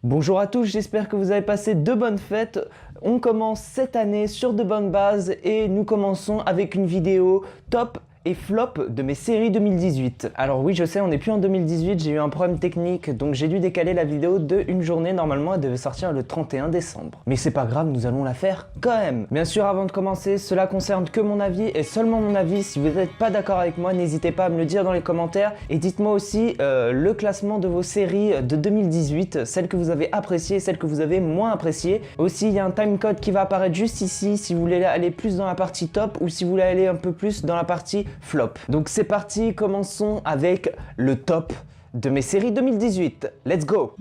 Bonjour à tous, j'espère que vous avez passé de bonnes fêtes. On commence cette année sur de bonnes bases et nous commençons avec une vidéo top et flop de mes séries 2018. Alors oui, je sais, on n'est plus en 2018, j'ai eu un problème technique, donc j'ai dû décaler la vidéo de une journée. Normalement, elle devait sortir le 31 décembre. Mais c'est pas grave, nous allons la faire quand même. Bien sûr, avant de commencer, cela concerne que mon avis et seulement mon avis. Si vous n'êtes pas d'accord avec moi, n'hésitez pas à me le dire dans les commentaires. Et dites-moi aussi le classement de vos séries de 2018, celles que vous avez appréciées, celles que vous avez moins appréciées. Aussi, il y a un timecode qui va apparaître juste ici si vous voulez aller plus dans la partie top ou si vous voulez aller un peu plus dans la partie flop. Donc c'est parti, commençons avec le top de mes séries 2018. Let's go!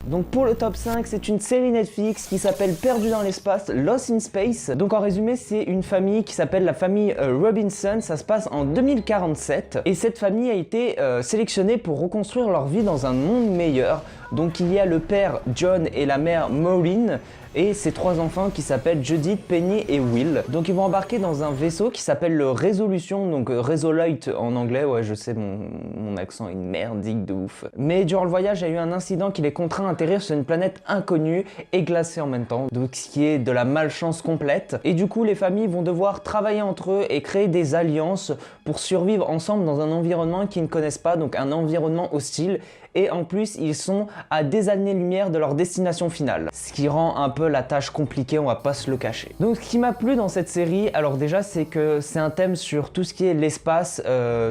Donc pour le top 5, c'est une série Netflix qui s'appelle Perdu dans l'espace, Lost in Space. Donc en résumé, c'est une famille qui s'appelle la famille Robinson. Ça se passe en 2047 et cette famille a été sélectionnée pour reconstruire leur vie dans un monde meilleur. Donc il y a le père John et la mère Maureen et ses trois enfants qui s'appellent Judith, Penny et Will. Donc ils vont embarquer dans un vaisseau qui s'appelle le Resolution, donc Resolute en anglais. Ouais, je sais, mon accent est merdique de ouf. Mais durant le voyage, il y a eu un incident qui les contraint à atterrir sur une planète inconnue et glacée en même temps. Donc ce qui est de la malchance complète. Et du coup, les familles vont devoir travailler entre eux et créer des alliances pour survivre ensemble dans un environnement qu'ils ne connaissent pas, donc un environnement hostile. Et en plus, ils sont à des années-lumière de leur destination finale. Ce qui rend un peu la tâche compliquée, on va pas se le cacher. Donc ce qui m'a plu dans cette série, alors déjà c'est que c'est un thème sur tout ce qui est l'espace,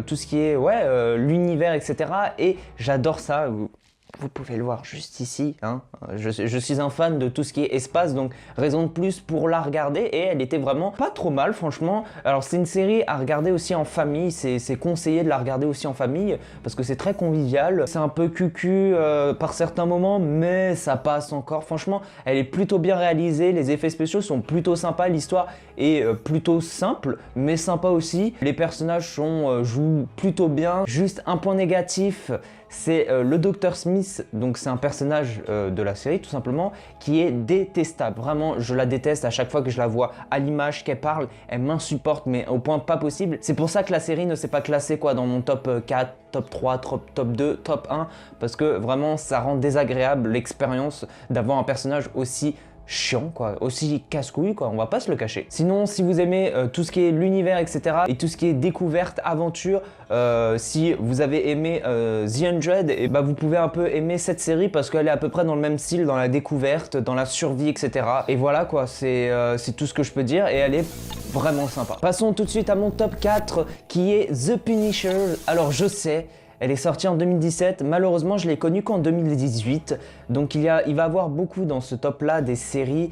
tout ce qui est l'univers, etc. Et j'adore ça. Vous pouvez le voir juste ici, hein. Je suis un fan de tout ce qui est espace, donc raison de plus pour la regarder, et elle était vraiment pas trop mal, franchement. Alors c'est une série à regarder aussi en famille, c'est conseillé de la regarder aussi en famille, parce que c'est très convivial, c'est un peu cucu par certains moments, mais ça passe encore. Franchement, elle est plutôt bien réalisée, les effets spéciaux sont plutôt sympas, l'histoire est plutôt simple, mais sympa aussi. Les personnages jouent plutôt bien. Juste un point négatif, c'est le Dr Smith, donc c'est un personnage de la série tout simplement, qui est détestable. Vraiment, je la déteste à chaque fois que je la vois à l'image, qu'elle parle, elle m'insupporte, mais au point pas possible. C'est pour ça que la série ne s'est pas classée dans mon top 4, top 3, top 2, top 1, parce que vraiment ça rend désagréable l'expérience d'avoir un personnage aussi chiant, aussi casse-couille, on va pas se le cacher. Sinon, si vous aimez tout ce qui est l'univers, etc., et tout ce qui est découverte, aventure, si vous avez aimé The 100, et vous pouvez un peu aimer cette série parce qu'elle est à peu près dans le même style, dans la découverte, dans la survie, etc. Et voilà c'est tout ce que je peux dire, et elle est vraiment sympa. Passons tout de suite à mon top 4 qui est The Punisher. Alors je sais, elle est sortie en 2017, malheureusement je l'ai connue qu'en 2018, donc il va y avoir beaucoup dans ce top là des séries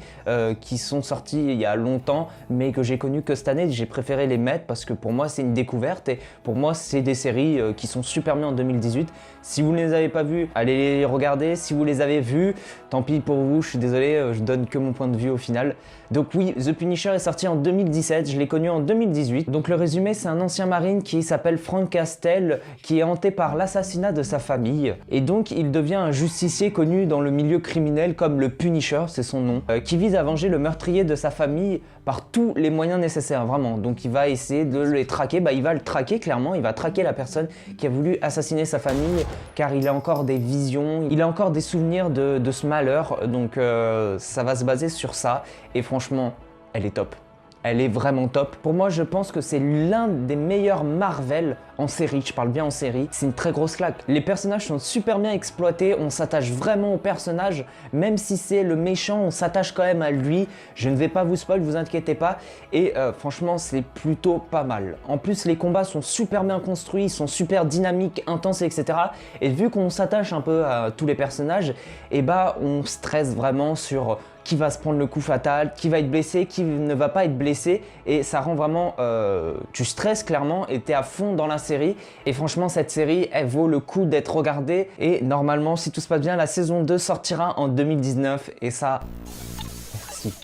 qui sont sorties il y a longtemps, mais que j'ai connues que cette année. J'ai préféré les mettre parce que pour moi c'est une découverte, et pour moi c'est des séries qui sont super bien en 2018. Si vous ne les avez pas vues, allez les regarder. Si vous les avez vues, tant pis pour vous, je suis désolé, je donne que mon point de vue au final. Donc oui, The Punisher est sorti en 2017, je l'ai connu en 2018. Donc le résumé, c'est un ancien marine qui s'appelle Frank Castle, qui est hanté par l'assassinat de sa famille. Et donc il devient un justicier connu dans le milieu criminel comme le Punisher, c'est son nom, qui vise à venger le meurtrier de sa famille par tous les moyens nécessaires, vraiment. Donc il va essayer de les traquer, il va le traquer clairement, il va traquer la personne qui a voulu assassiner sa famille, car il a encore des visions, il a encore des souvenirs de ce malheur, donc ça va se baser sur ça, et franchement, elle est top. Elle est vraiment top. Pour moi, je pense que c'est l'un des meilleurs Marvel en série. Je parle bien en série. C'est une très grosse claque. Les personnages sont super bien exploités. On s'attache vraiment au personnage. Même si c'est le méchant, on s'attache quand même à lui. Je ne vais pas vous spoil, vous inquiétez pas. Et franchement, c'est plutôt pas mal. En plus, les combats sont super bien construits, ils sont super dynamiques, intenses, etc. Et vu qu'on s'attache un peu à tous les personnages, on stresse vraiment sur qui va se prendre le coup fatal, qui va être blessé, qui ne va pas être blessé, et ça rend vraiment, tu stresses clairement et t'es à fond dans la série. Et franchement, cette série, elle vaut le coup d'être regardée, et normalement, si tout se passe bien, la saison 2 sortira en 2019, et ça...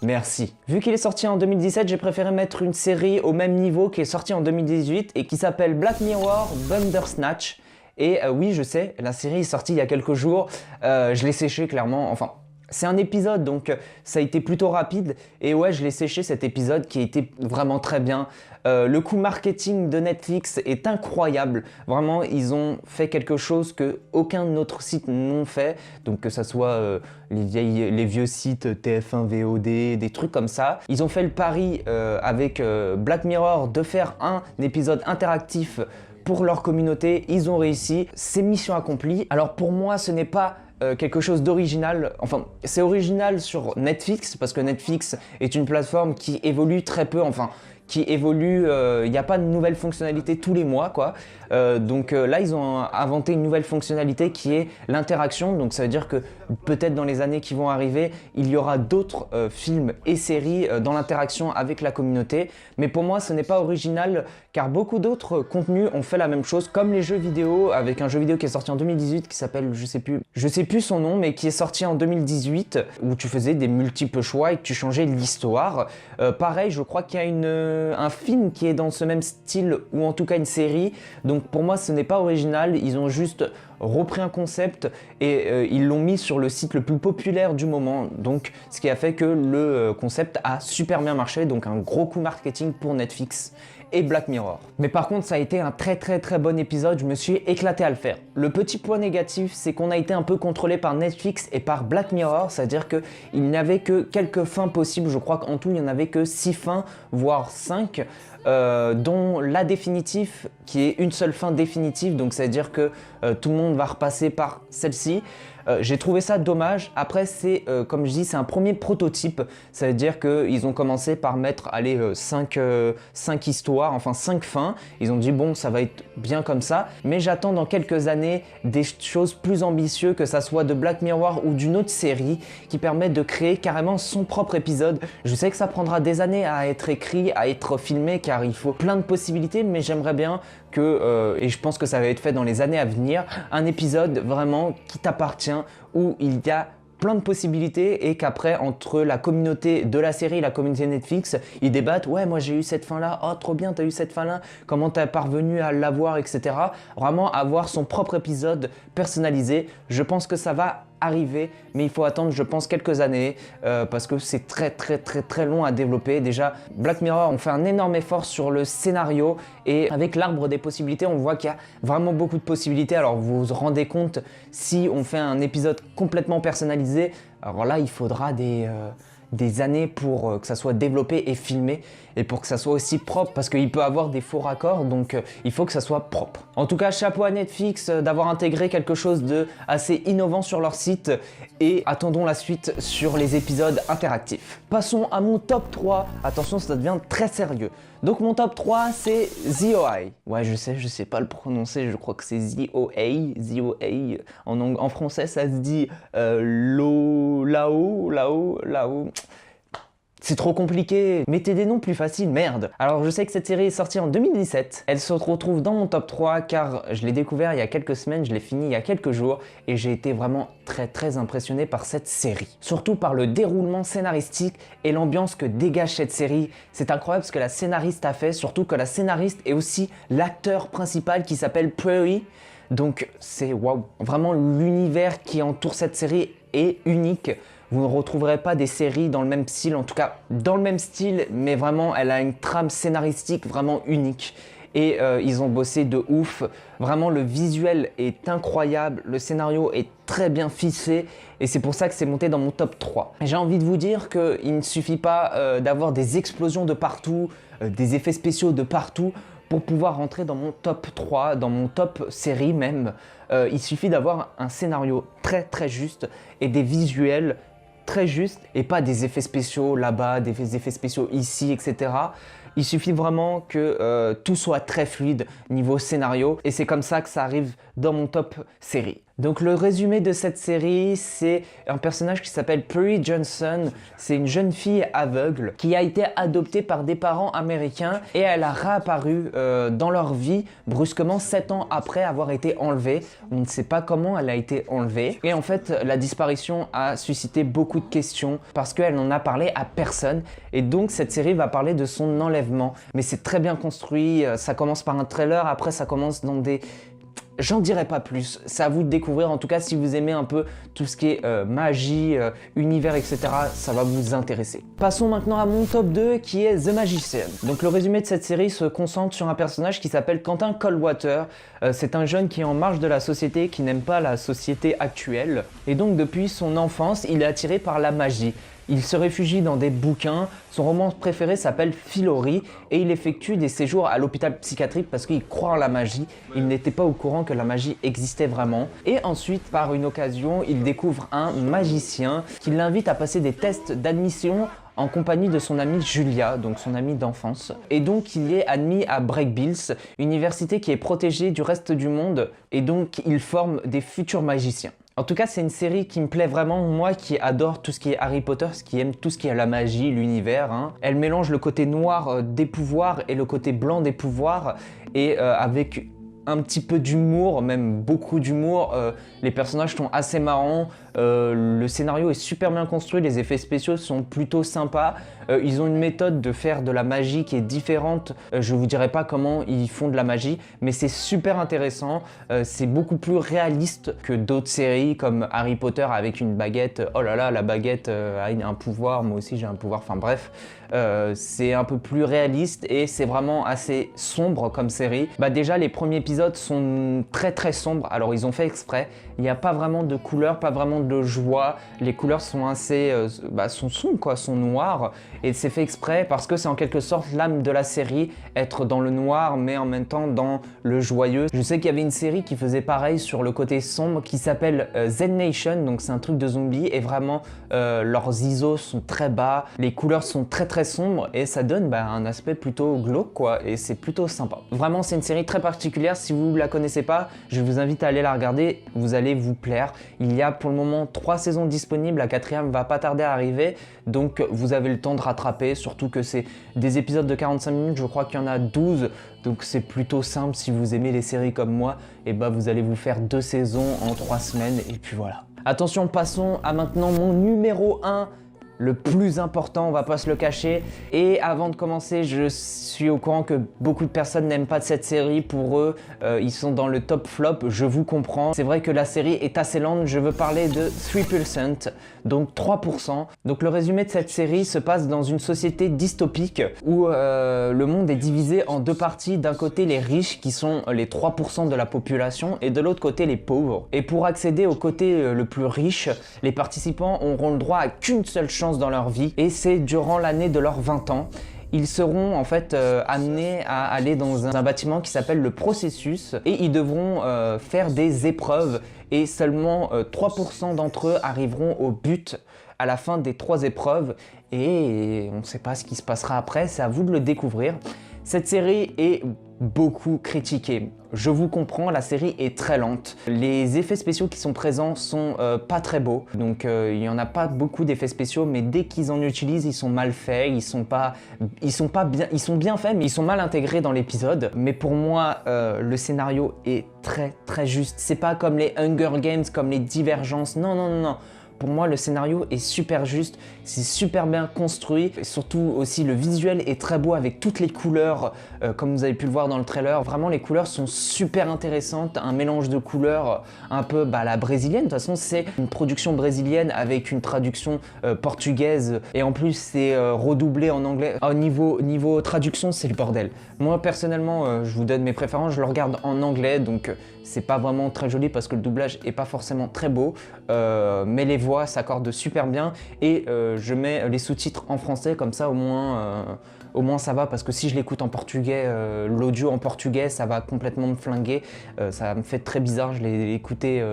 Merci. Vu qu'il est sorti en 2017, j'ai préféré mettre une série au même niveau qui est sortie en 2018 et qui s'appelle Black Mirror Bandersnatch. Et oui, je sais, la série est sortie il y a quelques jours, je l'ai séché clairement, enfin... C'est un épisode, donc ça a été plutôt rapide. Et ouais, je l'ai séché cet épisode qui a été vraiment très bien. Le coup marketing de Netflix est incroyable. Vraiment, ils ont fait quelque chose que aucun autre site n'ont fait. Donc que ça soit les vieux sites TF1 VOD, des trucs comme ça. Ils ont fait le pari avec Black Mirror de faire un épisode interactif pour leur communauté. Ils ont réussi. C'est mission accomplie. Alors pour moi, ce n'est pas quelque chose d'original, enfin c'est original sur Netflix parce que Netflix est une plateforme qui évolue très peu, enfin qui évolue, il n'y a pas de nouvelles fonctionnalités tous les mois quoi. Donc là ils ont inventé une nouvelle fonctionnalité qui est l'interaction, donc ça veut dire que peut-être dans les années qui vont arriver, il y aura d'autres films et séries dans l'interaction avec la communauté, mais pour moi ce n'est pas original car beaucoup d'autres contenus ont fait la même chose, comme les jeux vidéo, avec un jeu vidéo qui est sorti en 2018 qui s'appelle, je sais plus son nom, mais qui est sorti en 2018 où tu faisais des multiples choix et que tu changeais l'histoire. Pareil, je crois qu'il y a un film qui est dans ce même style, ou en tout cas une série, donc pour moi ce n'est pas original, ils ont juste repris un concept et ils l'ont mis sur le site le plus populaire du moment, donc ce qui a fait que le concept a super bien marché, donc un gros coup marketing pour Netflix et Black Mirror. Mais par contre ça a été un très bon épisode, je me suis éclaté à le faire. Le petit point négatif, c'est qu'on a été un peu contrôlé par Netflix et par Black Mirror, c'est-à-dire qu'il n'y avait que quelques fins possibles, je crois qu'en tout il n'y en avait que 6 fins, voire 5, dont la définitive qui est une seule fin définitive, donc ça veut dire que tout le monde va repasser par celle-ci. J'ai trouvé ça dommage. Après c'est comme je dis, c'est un premier prototype, ça veut dire qu'ils ont commencé par mettre 5 histoires, enfin 5 fins. Ils ont dit bon ça va être bien comme ça, mais j'attends dans quelques années des choses plus ambitieuses, que ça soit de Black Mirror ou d'une autre série qui permet de créer carrément son propre épisode. Je sais que ça prendra des années à être écrit, à être filmé, car il faut plein de possibilités, mais j'aimerais bien que, et je pense que ça va être fait dans les années à venir, un épisode vraiment qui t'appartient, où il y a plein de possibilités et qu'après entre la communauté de la série et la communauté Netflix, ils débattent, ouais moi j'ai eu cette fin là, oh trop bien t'as eu cette fin là, comment t'as parvenu à l'avoir, etc. Vraiment avoir son propre épisode personnalisé, je pense que ça va arriver, mais il faut attendre je pense quelques années parce que c'est très long à développer. Déjà Black Mirror on fait un énorme effort sur le scénario et avec l'arbre des possibilités on voit qu'il y a vraiment beaucoup de possibilités. Alors vous vous rendez compte, si on fait un épisode complètement personnalisé, alors là il faudra des années pour que ça soit développé et filmé et pour que ça soit aussi propre parce qu'il peut avoir des faux raccords, donc il faut que ça soit propre. En tout cas chapeau à Netflix d'avoir intégré quelque chose de assez innovant sur leur site et attendons la suite sur les épisodes interactifs. Passons à mon top 3, attention ça devient très sérieux. Donc mon top 3 c'est ZOI. Ouais je sais pas le prononcer, je crois que c'est ZOA. En français ça se dit là-haut. C'est trop compliqué, mettez des noms plus faciles, merde. Alors je sais que cette série est sortie en 2017, elle se retrouve dans mon top 3 car je l'ai découvert il y a quelques semaines, je l'ai fini il y a quelques jours et j'ai été vraiment très impressionné par cette série. Surtout par le déroulement scénaristique et l'ambiance que dégage cette série. C'est incroyable ce que la scénariste a fait, surtout que la scénariste est aussi l'acteur principal qui s'appelle Prairie. Donc c'est waouh, vraiment l'univers qui entoure cette série est unique. Vous ne retrouverez pas des séries dans le même style, en tout cas dans le même style, mais vraiment elle a une trame scénaristique vraiment unique. Et ils ont bossé de ouf, vraiment le visuel est incroyable, le scénario est très bien ficelé et c'est pour ça que c'est monté dans mon top 3. J'ai envie de vous dire qu'il ne suffit pas d'avoir des explosions de partout, des effets spéciaux de partout pour pouvoir rentrer dans mon top 3, dans mon top série même. Il suffit d'avoir un scénario très juste et des visuels très justes et pas des effets spéciaux là-bas, des effets spéciaux ici, etc. Il suffit vraiment que tout soit très fluide niveau scénario et c'est comme ça que ça arrive dans mon top série. Donc le résumé de cette série, c'est un personnage qui s'appelle Prairie Johnson. C'est une jeune fille aveugle qui a été adoptée par des parents américains et elle a réapparu dans leur vie brusquement 7 ans après avoir été enlevée. On ne sait pas comment elle a été enlevée. Et en fait, la disparition a suscité beaucoup de questions parce qu'elle n'en a parlé à personne. Et donc cette série va parler de son enlèvement. Mais c'est très bien construit, ça commence par un trailer, après ça commence dans des... j'en dirai pas plus, c'est à vous de découvrir. En tout cas, si vous aimez un peu tout ce qui est magie, univers, etc., ça va vous intéresser. Passons maintenant à mon top 2 qui est The Magician. Donc le résumé de cette série se concentre sur un personnage qui s'appelle Quentin Coldwater. C'est un jeune qui est en marge de la société, qui n'aime pas la société actuelle. Et donc depuis son enfance, il est attiré par la magie. Il se réfugie dans des bouquins, son roman préféré s'appelle Filori et il effectue des séjours à l'hôpital psychiatrique parce qu'il croit en la magie. Il n'était pas au courant que la magie existait vraiment. Et ensuite, par une occasion, il découvre un magicien qui l'invite à passer des tests d'admission en compagnie de son amie Julia, donc son amie d'enfance. Et donc il est admis à Break Bills, université qui est protégée du reste du monde, et donc il forme des futurs magiciens. En tout cas, c'est une série qui me plaît vraiment, moi qui adore tout ce qui est Harry Potter, qui aime tout ce qui est la magie, l'univers. Elle mélange le côté noir des pouvoirs et le côté blanc des pouvoirs, et avec un petit peu d'humour, même beaucoup d'humour. Les personnages sont assez marrants, le scénario est super bien construit, les effets spéciaux sont plutôt sympas. Ils ont une méthode de faire de la magie qui est différente. Je vous dirai pas comment ils font de la magie, mais c'est super intéressant. C'est beaucoup plus réaliste que d'autres séries comme Harry Potter avec une baguette. Oh là là, la baguette a un pouvoir, moi aussi j'ai un pouvoir, enfin bref. C'est un peu plus réaliste et c'est vraiment assez sombre comme série. Déjà les premiers épisodes sont très très sombres, alors ils ont fait exprès. Il n'y a pas vraiment de couleurs, pas vraiment de joie. Les couleurs sont assez, sont sombres quoi, sont noires. Et c'est fait exprès parce que c'est en quelque sorte l'âme de la série, être dans le noir mais en même temps dans le joyeux. Je sais qu'il y avait une série qui faisait pareil sur le côté sombre qui s'appelle Z Nation, donc c'est un truc de zombies et vraiment leurs ISO sont très bas, les couleurs sont très très sombres et ça donne un aspect plutôt glauque quoi, et c'est plutôt sympa. Vraiment c'est une série très particulière, si vous ne la connaissez pas, je vous invite à aller la regarder, vous allez vous plaire. Il y a pour le moment 3 saisons disponibles, la 4e va pas tarder à arriver, donc vous avez le temps de rattraper, surtout que c'est des épisodes de 45 minutes, je crois qu'il y en a 12, donc c'est plutôt simple. Si vous aimez les séries comme moi, et vous allez vous faire 2 saisons en 3 semaines et puis voilà. Attention, passons à maintenant mon numéro 1, le plus important, on va pas se le cacher. Et avant de commencer, je suis au courant que beaucoup de personnes n'aiment pas cette série. Pour eux, ils sont dans le top flop, je vous comprends. C'est vrai que la série est assez lente, je veux parler de 3%, donc 3%. Donc le résumé de cette série se passe dans une société dystopique où le monde est divisé en 2 parties. D'un côté les riches qui sont les 3% de la population et de l'autre côté les pauvres. Et pour accéder au côté le plus riche, les participants auront le droit à qu'une seule chance dans leur vie et c'est durant l'année de leurs 20 ans. Ils seront en fait amenés à aller dans un bâtiment qui s'appelle le processus et ils devront faire des épreuves et seulement 3% d'entre eux arriveront au but à la fin des 3 épreuves et on ne sait pas ce qui se passera après, c'est à vous de le découvrir. Cette série est beaucoup critiquée. Je vous comprends, la série est très lente. Les effets spéciaux qui sont présents sont pas très beaux. Donc il n'y en a pas beaucoup d'effets spéciaux, mais dès qu'ils en utilisent, ils sont mal faits, ils sont bien faits, mais ils sont mal intégrés dans l'épisode. Mais pour moi, le scénario est très très juste. C'est pas comme les Hunger Games, comme les Divergences. Non, non, non, non. Pour moi, le scénario est super juste, c'est super bien construit. Et surtout aussi, le visuel est très beau avec toutes les couleurs, comme vous avez pu le voir dans le trailer. Vraiment, les couleurs sont super intéressantes. Un mélange de couleurs un peu la brésilienne. De toute façon, c'est une production brésilienne avec une traduction portugaise. Et en plus, c'est redoublé en anglais. Au niveau traduction, c'est le bordel. Moi, personnellement, je vous donne mes préférences. Je le regarde en anglais, donc c'est pas vraiment très joli parce que le doublage est pas forcément très beau. Mais les voix s'accordent super bien et je mets les sous-titres en français, comme ça au moins ça va, parce que si je l'écoute en portugais, l'audio en portugais, ça va complètement me flinguer. Ça me fait très bizarre, je l'ai écouté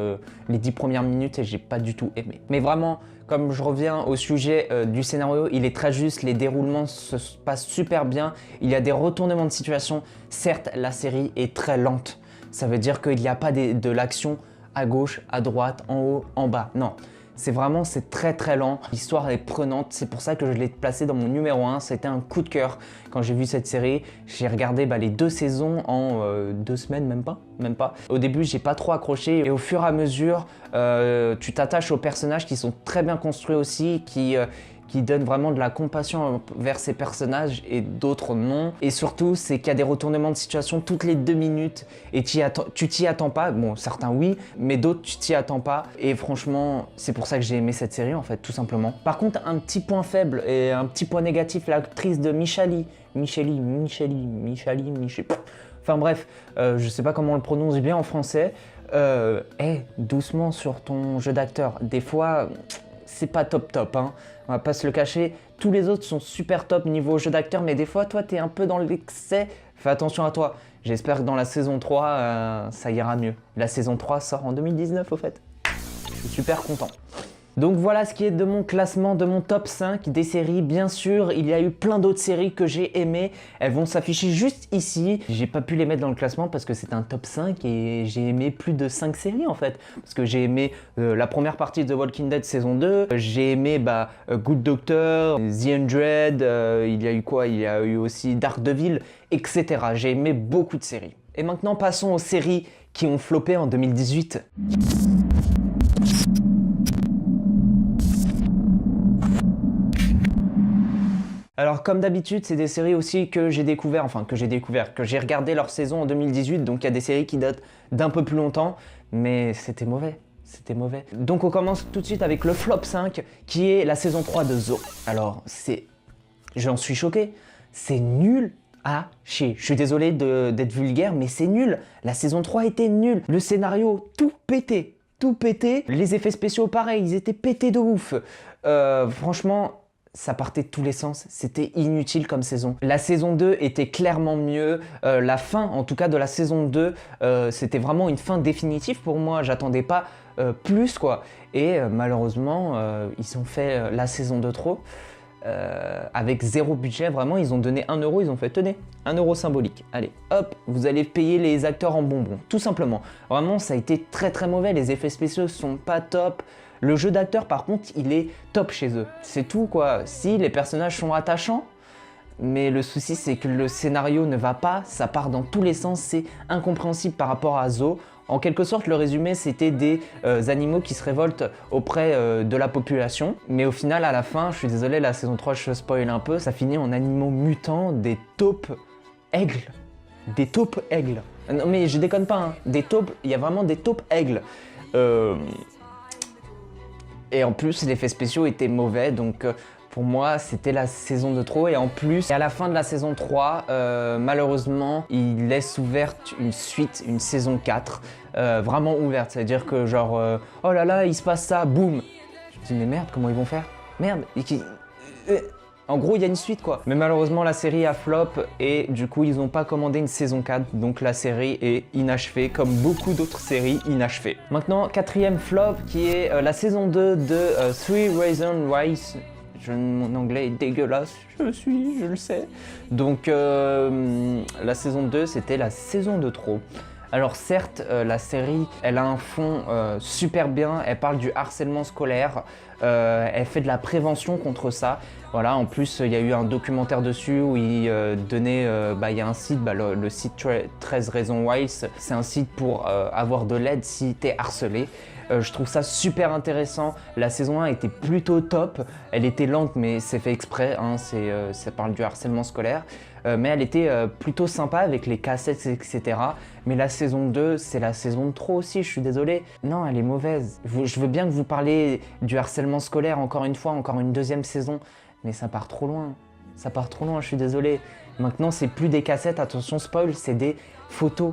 les 10 premières minutes et j'ai pas du tout aimé. Mais vraiment, comme je reviens au sujet du scénario, il est très juste, les déroulements se passent super bien, il y a des retournements de situation. Certes, la série est très lente, ça veut dire qu'il n'y a pas de l'action à gauche, à droite, en haut, en bas, non. C'est très très lent, l'histoire est prenante, c'est pour ça que je l'ai placé dans mon numéro 1, c'était un coup de cœur quand j'ai vu cette série. J'ai regardé les 2 saisons en 2 semaines, même pas. Au début j'ai pas trop accroché et au fur et à mesure tu t'attaches aux personnages qui sont très bien construits aussi, qui donne vraiment de la compassion vers ces personnages et d'autres non. Et surtout, c'est qu'il y a des retournements de situation toutes les 2 minutes et tu t'y attends pas. Bon, certains oui, mais d'autres tu t'y attends pas. Et franchement, c'est pour ça que j'ai aimé cette série en fait, tout simplement. Par contre, un petit point faible et un petit point négatif, l'actrice de Michali. Enfin bref, je sais pas comment on le prononce bien en français. Doucement sur ton jeu d'acteur. Des fois, c'est pas top, hein. On va pas se le cacher. Tous les autres sont super top niveau jeu d'acteur, mais des fois, toi, t'es un peu dans l'excès. Fais attention à toi. J'espère que dans la saison 3, ça ira mieux. La saison 3 sort en 2019, au fait. Je suis super content. Donc voilà ce qui est de mon classement, de mon top 5 des séries. Bien sûr, il y a eu plein d'autres séries que j'ai aimées. Elles vont s'afficher juste ici. J'ai pas pu les mettre dans le classement parce que c'est un top 5 et j'ai aimé plus de 5 séries en fait. Parce que j'ai aimé la première partie de The Walking Dead saison 2. J'ai aimé Good Doctor, The Hundred, il y a eu quoi? Il y a eu aussi Daredevil, etc. J'ai aimé beaucoup de séries. Et maintenant passons aux séries qui ont floppé en 2018. Alors comme d'habitude, c'est des séries aussi que j'ai regardé leur saison en 2018, donc il y a des séries qui datent d'un peu plus longtemps, mais c'était mauvais. Donc on commence tout de suite avec le flop 5, qui est la saison 3 de Zo. Alors j'en suis choqué, c'est nul à chier. Je suis désolé d'être vulgaire, mais c'est nul. La saison 3 était nulle. Le scénario, tout pété. Les effets spéciaux, pareil, ils étaient pétés de ouf. Franchement, ça partait de tous les sens, c'était inutile comme saison. La saison 2 était clairement mieux, la fin en tout cas de la saison 2, c'était vraiment une fin définitive pour moi, j'attendais pas plus quoi. Et malheureusement, ils ont fait la saison 2 trop, avec 0 budget, vraiment ils ont donné 1 euro, ils ont fait tenez, 1 euro symbolique, allez hop, vous allez payer les acteurs en bonbons, tout simplement. Vraiment ça a été très mauvais, les effets spéciaux sont pas top. Le jeu d'acteur par contre il est top chez eux, c'est tout quoi. Si les personnages sont attachants, mais le souci c'est que le scénario ne va pas, ça part dans tous les sens, c'est incompréhensible par rapport à Zo. En quelque sorte le résumé c'était des animaux qui se révoltent auprès de la population, mais au final à la fin, je suis désolé, la saison 3 je spoil un peu, ça finit en animaux mutants, des taupes aigles. Des taupes aigles. Non mais je déconne pas, hein. Des taupes, il y a vraiment des taupes aigles. Et en plus, les effets spéciaux étaient mauvais, donc pour moi, c'était la saison de trop. Et en plus, à la fin de la saison 3, malheureusement, il laisse ouverte une suite, une saison 4, vraiment ouverte. C'est-à-dire que genre, oh là là, il se passe ça, boum. Je me dis, mais merde, comment ils vont faire? Merde. En gros, il y a une suite quoi. Mais malheureusement, la série a flop et du coup, ils n'ont pas commandé une saison 4. Donc la série est inachevée, comme beaucoup d'autres séries inachevées. Maintenant, 4e flop qui est la saison 2 de Three Reasons Why. Mon anglais est dégueulasse, je le sais. Donc la saison 2, c'était la saison de trop. Alors certes, la série, elle a un fond super bien, elle parle du harcèlement scolaire, elle fait de la prévention contre ça. Voilà, en plus, il y a eu un documentaire dessus où il donnait, il y a un site, le site 13 raisons Why, c'est un site pour avoir de l'aide si t'es harcelé. Je trouve ça super intéressant. La saison 1 était plutôt top. Elle était lente, mais c'est fait exprès. Hein, ça parle du harcèlement scolaire. Mais elle était plutôt sympa avec les cassettes, etc. Mais la saison 2, c'est la saison de trop aussi, je suis désolé. Non, elle est mauvaise. Je veux bien que vous parliez du harcèlement scolaire encore une fois, encore une 2e saison. Mais ça part trop loin. Ça part trop loin, je suis désolé. Maintenant, c'est plus des cassettes, attention spoil, c'est des photos.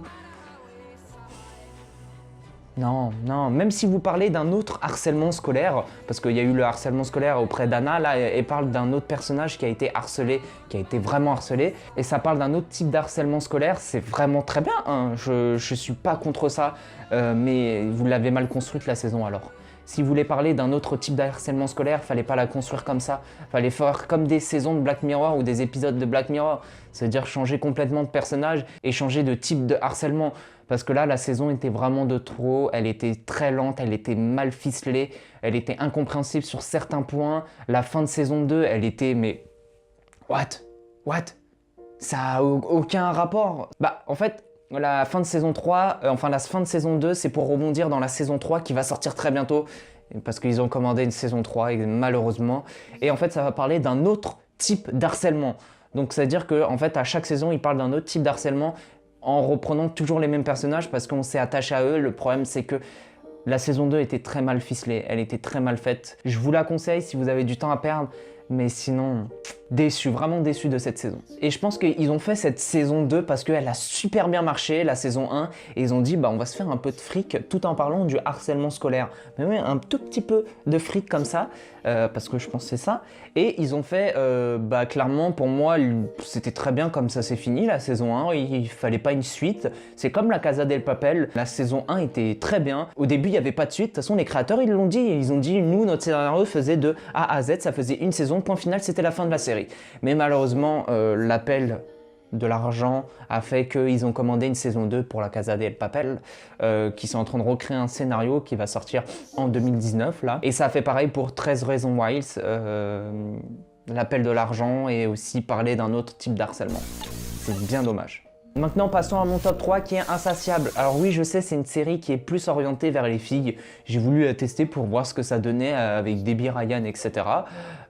Non, même si vous parlez d'un autre harcèlement scolaire, parce qu'il y a eu le harcèlement scolaire auprès d'Anna, là, elle parle d'un autre personnage qui a été harcelé, qui a été vraiment harcelé, et ça parle d'un autre type d'harcèlement scolaire, c'est vraiment très bien, hein. Je suis pas contre ça, mais vous l'avez mal construite la saison alors. Si vous voulez parler d'un autre type de harcèlement scolaire, fallait pas la construire comme ça. Fallait faire comme des saisons de Black Mirror ou des épisodes de Black Mirror. C'est-à-dire changer complètement de personnage et changer de type de harcèlement. Parce que là, la saison était vraiment de trop. Elle était très lente, elle était mal ficelée. Elle était incompréhensible sur certains points. La fin de saison 2, elle était mais... What? Ça a aucun rapport. En fait... La fin de saison 3, la fin de saison 2, c'est pour rebondir dans la saison 3 qui va sortir très bientôt. parce qu'ils ont commandé une saison 3, et malheureusement. Et en fait, ça va parler d'un autre type d'harcèlement. Donc, c'est-à-dire qu'en fait, à chaque saison, ils parlent d'un autre type d'harcèlement en reprenant toujours les mêmes personnages parce qu'on s'est attaché à eux. Le problème, c'est que la saison 2 était très mal ficelée, elle était très mal faite. Je vous la conseille si vous avez du temps à perdre, mais sinon, déçu, vraiment déçu de cette saison. Et je pense qu'ils ont fait cette saison 2 parce qu'elle a super bien marché, la saison 1, et ils ont dit, bah on va se faire un peu de fric tout en parlant du harcèlement scolaire. Mais oui, un tout petit peu de fric comme ça, parce que je pense que c'est ça. Et ils ont fait, bah clairement, pour moi, c'était très bien comme ça s'est fini, la saison 1, il fallait pas une suite. C'est comme la Casa del Papel, la saison 1 était très bien. Au début, il n'y avait pas de suite, de toute façon, les créateurs, ils l'ont dit, ils ont dit, nous, notre scénario faisait de A à Z, ça faisait une saison, point final, c'était la fin de la série. Mais malheureusement, l'appel de l'argent a fait qu'ils ont commandé une saison 2 pour la Casa del Papel, qui sont en train de recréer un scénario qui va sortir en 2019 là. Et ça a fait pareil pour 13 Reasons Why, l'appel de l'argent et aussi parler d'un autre type d'harcèlement. C'est bien dommage. Maintenant, passons à mon top 3 qui est Insatiable. Alors oui, je sais, c'est une série qui est plus orientée vers les filles. J'ai voulu la tester pour voir ce que ça donnait avec Debbie Ryan, etc.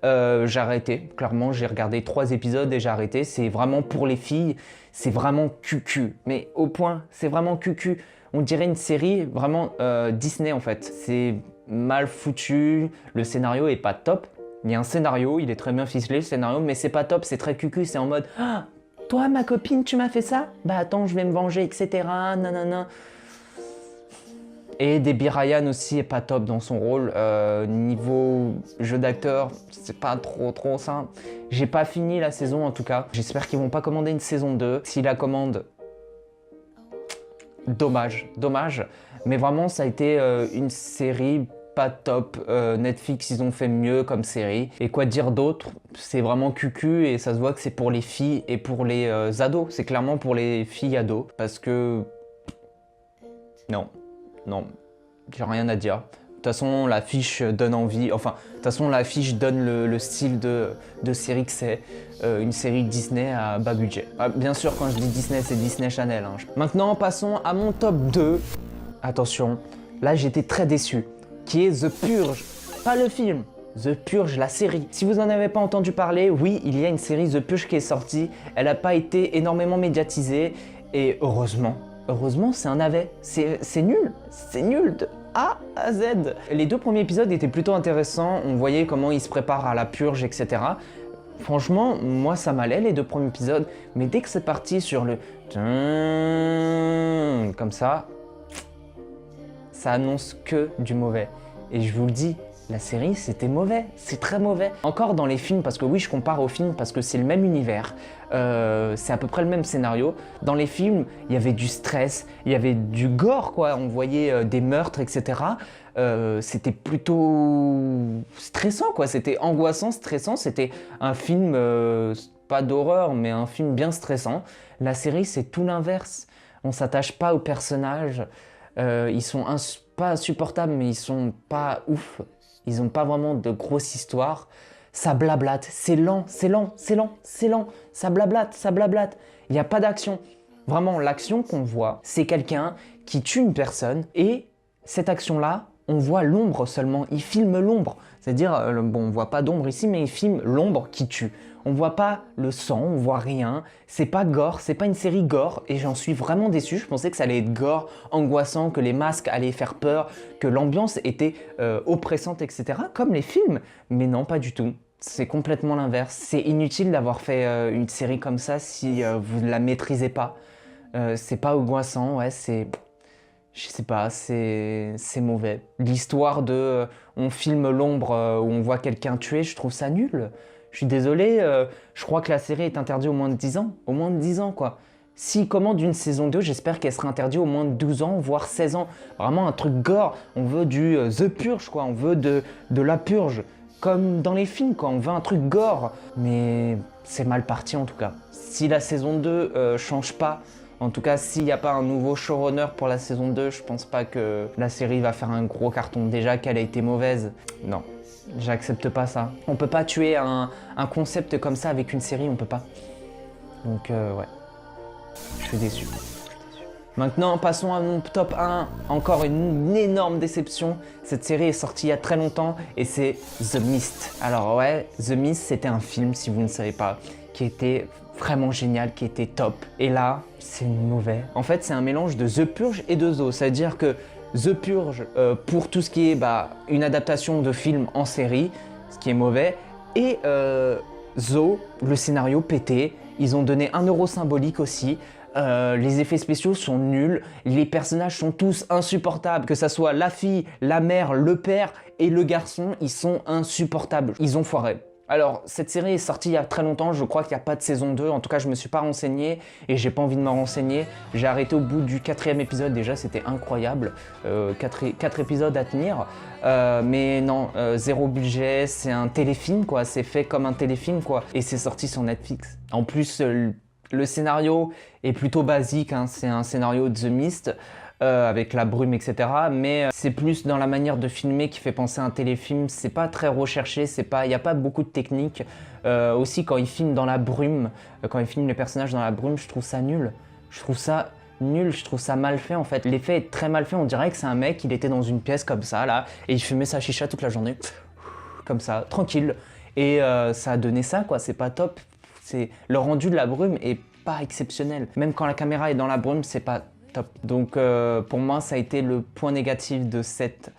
J'ai arrêté, clairement, j'ai regardé 3 épisodes et j'ai arrêté. C'est vraiment pour les filles, c'est vraiment cucu. Mais au point, c'est vraiment cucu. On dirait une série vraiment Disney en fait. C'est mal foutu, le scénario est pas top. Il y a un scénario, il est très bien ficelé le scénario, mais c'est pas top, c'est très cucu, c'est en mode ah, toi, ma copine, tu m'as fait ça? Bah attends, je vais me venger, etc. Nanana. Et Debbie Ryan aussi est pas top dans son rôle. Niveau jeu d'acteur, c'est pas trop ça. J'ai pas fini la saison en tout cas. J'espère qu'ils vont pas commander une saison 2. S'ils la commandent, dommage. Mais vraiment, ça a été une série pas top. Netflix, ils ont fait mieux comme série. Et quoi dire d'autre? C'est vraiment cucu et ça se voit que c'est pour les filles et pour les ados. C'est clairement pour les filles ados. Parce que... Non, j'ai rien à dire. De toute façon, l'affiche donne envie. Enfin, de toute façon, l'affiche donne le style de série que c'est. Une série Disney à bas budget. Ah, bien sûr, quand je dis Disney, c'est Disney Channel. Hein. Maintenant, passons à mon top 2. Attention, là, j'étais très déçu. Qui est The Purge. Pas le film, The Purge, la série. Si vous n'en avez pas entendu parler, oui, il y a une série The Purge qui est sortie. Elle n'a pas été énormément médiatisée. Et heureusement, c'est un navet. C'est nul de A à Z. Les 2 premiers épisodes étaient plutôt intéressants. On voyait comment ils se préparent à la purge, etc. Franchement, moi ça m'allait les 2 premiers épisodes. Mais dès que c'est parti sur le... comme ça annonce que du mauvais. Et je vous le dis, la série, c'était mauvais, c'est très mauvais. Encore dans les films, parce que oui, je compare aux films parce que c'est le même univers, c'est à peu près le même scénario. Dans les films, il y avait du stress, il y avait du gore, quoi. On voyait des meurtres, etc. C'était plutôt stressant, quoi. C'était angoissant, stressant. C'était un film, pas d'horreur, mais un film bien stressant. La série, c'est tout l'inverse. On s'attache pas aux personnages. Ils sont pas insupportables, mais ils sont pas ouf. Ils ont pas vraiment de grosse histoire. Ça blablate, c'est lent. Ça blablate. Il n'y a pas d'action. Vraiment, l'action qu'on voit, c'est quelqu'un qui tue une personne et cette action-là, on voit l'ombre seulement. Il filme l'ombre. C'est-à-dire, bon, on voit pas d'ombre ici, mais il filme l'ombre qui tue. On voit pas le sang, on voit rien. C'est pas gore, c'est pas une série gore. Et j'en suis vraiment déçu. Je pensais que ça allait être gore, angoissant, que les masques allaient faire peur, que l'ambiance était oppressante, etc. Comme les films. Mais non, pas du tout. C'est complètement l'inverse. C'est inutile d'avoir fait une série comme ça si vous ne la maîtrisez pas. C'est pas angoissant, ouais, c'est... Je sais pas, c'est mauvais. L'histoire de on filme l'ombre où on voit quelqu'un tuer, je trouve ça nul. Je suis désolé, je crois que la série est interdite au moins de 10 ans. Au moins de 10 ans, quoi. S'ils commandent une saison 2, j'espère qu'elle sera interdite au moins de 12 ans, voire 16 ans. Vraiment un truc gore. On veut du The Purge, quoi. On veut de la purge. Comme dans les films, quoi. On veut un truc gore. Mais c'est mal parti, en tout cas. Si la saison 2 change pas, en tout cas, s'il n'y a pas un nouveau showrunner pour la saison 2, je pense pas que la série va faire un gros carton. Déjà qu'elle a été mauvaise. Non, j'accepte pas ça. On peut pas tuer un concept comme ça avec une série, on peut pas. Donc ouais, je suis déçu. Maintenant, passons à mon top 1. Encore une énorme déception. Cette série est sortie il y a très longtemps et c'est The Mist. Alors ouais, The Mist, c'était un film, si vous ne savez pas, qui était vraiment génial, qui était top. Et là, c'est mauvais. En fait, c'est un mélange de The Purge et de Zo. C'est-à-dire que The Purge, pour tout ce qui est une adaptation de film en série, ce qui est mauvais, et Zo, le scénario pété. Ils ont donné 1 euro symbolique aussi. Les effets spéciaux sont nuls, les personnages sont tous insupportables, que ça soit la fille, la mère, le père et le garçon, ils sont insupportables, ils ont foiré. Alors, cette série est sortie il y a très longtemps, je crois qu'il n'y a pas de saison 2, en tout cas je me suis pas renseigné et j'ai pas envie de me renseigner. J'ai arrêté au bout du 4e épisode, déjà c'était incroyable, 4 épisodes à tenir. Mais non, zéro budget, c'est un téléfilm quoi, c'est fait comme un téléfilm quoi, et c'est sorti sur Netflix. En plus, le scénario est plutôt basique, hein. C'est un scénario de The Mist, avec la brume, etc. Mais c'est plus dans la manière de filmer qui fait penser à un téléfilm. C'est pas très recherché, il n'y a pas beaucoup de technique. Aussi, quand ils filment dans la brume, quand ils filment les personnages dans la brume, je trouve ça nul. Je trouve ça mal fait en fait. L'effet est très mal fait, on dirait que c'est un mec, il était dans une pièce comme ça, là, et il fumait sa chicha toute la journée, comme ça, tranquille. Et ça a donné ça, quoi, c'est pas top. Le rendu de la brume est pas exceptionnel. Même quand la caméra est dans la brume, c'est pas top. Donc pour moi, ça a été le point négatif de cette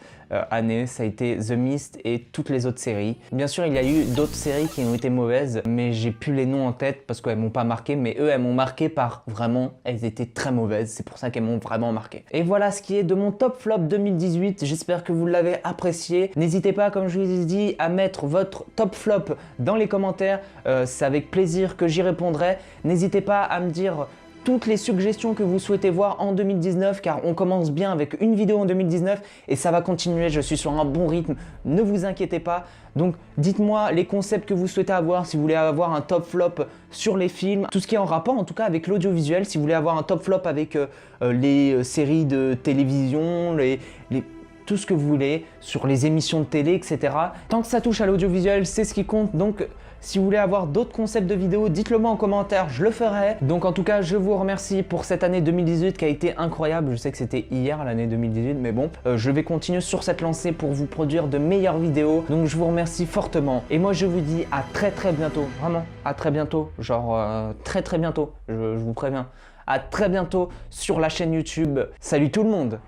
année. Ça a été The Mist et toutes les autres séries. Bien sûr, il y a eu d'autres séries qui ont été mauvaises, mais j'ai plus les noms en tête parce qu'elles m'ont pas marqué. Mais eux, elles m'ont marqué par vraiment, elles étaient très mauvaises. C'est pour ça qu'elles m'ont vraiment marqué. Et voilà ce qui est de mon top flop 2018. J'espère que vous l'avez apprécié. N'hésitez pas, comme je vous ai dit, à mettre votre top flop dans les commentaires. C'est avec plaisir que j'y répondrai. N'hésitez pas à me dire toutes les suggestions que vous souhaitez voir en 2019, car on commence bien avec une vidéo en 2019 et ça va continuer, je suis sur un bon rythme, ne vous inquiétez pas. Donc dites-moi les concepts que vous souhaitez avoir, si vous voulez avoir un top flop sur les films, tout ce qui est en rapport en tout cas avec l'audiovisuel, si vous voulez avoir un top flop avec les séries de télévision, tout ce que vous voulez, sur les émissions de télé, etc. Tant que ça touche à l'audiovisuel, c'est ce qui compte, donc si vous voulez avoir d'autres concepts de vidéos, dites-le moi en commentaire, je le ferai. Donc en tout cas, je vous remercie pour cette année 2018 qui a été incroyable. Je sais que c'était hier l'année 2018, mais bon, je vais continuer sur cette lancée pour vous produire de meilleures vidéos. Donc je vous remercie fortement. Et moi je vous dis à très bientôt, vraiment, à très bientôt, genre très bientôt, je vous préviens. À très bientôt sur la chaîne YouTube. Salut tout le monde!